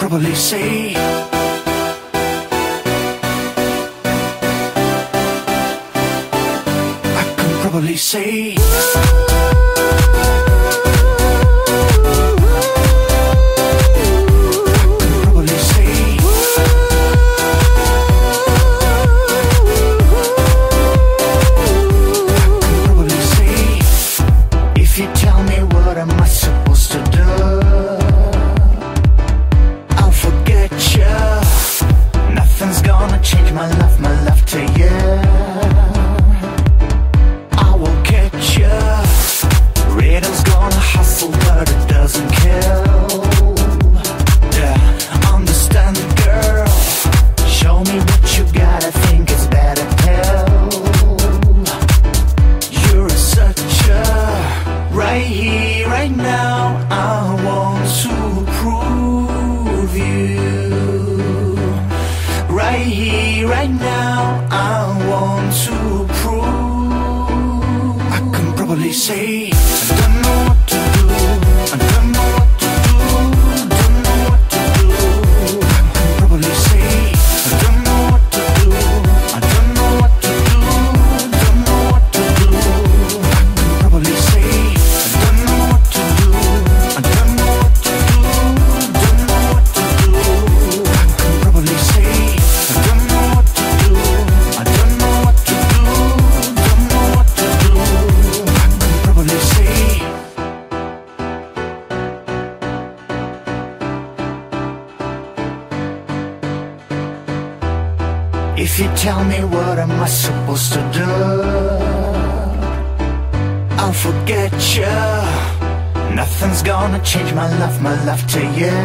probably say probably say if you tell me what am I supposed to do, I'll forget you. Nothing's gonna change my love to you. Rhythm's gonna hustle, but it doesn't kill. Yeah, understand it, girl. Show me what you got, I think it's better pill. You're such a right here, right now. I want to prove you. Right here, right now. I want to prove. I can probably say I don't know what to do. I don't know what to do. Don't know what to do. I can probably say I don't know what to do. I don't know what to do. Don't know what to do. I can probably say I don't know what to do. I don't know what to do. Don't know what to do. I can probably say I don't know what to do. I don't know what to do. Don't know what to do. I can probably say if you tell me what am I supposed to do, I'll forget you. Nothing's gonna change my love to you.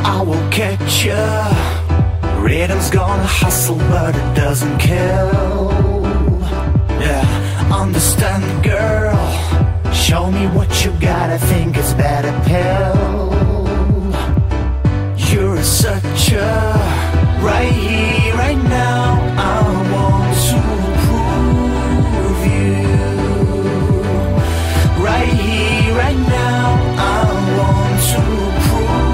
I will catch you. Rhythm's gonna hustle, but it doesn't kill. Yeah, understand, girl. Show me what you got, I think it's better pill. You're such a right here, right now. I want to prove you. Right here, right now. I want to prove.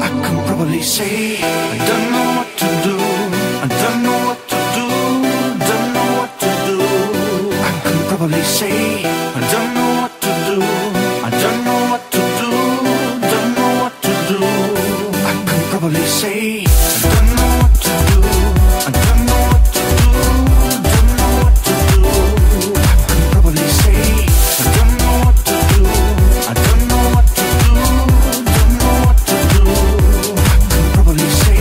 I can probably say I don't know what to do. I don't know what to do. Don't know what to do. I can probably say I don't know what to do. I don't know what to do. Don't know what to do. I can probably say I don't know what to do. I don't know what to do. Don't know what to do. I can probably say I don't know what to do. I don't know what to do. Don't know what to do. I can probably say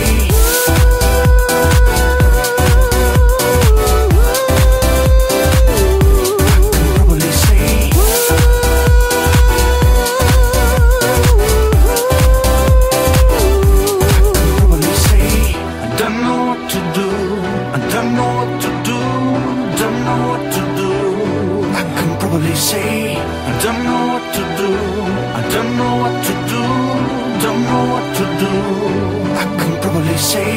say I don't know what to do. I don't know what to do. Don't know what to do. I can probably say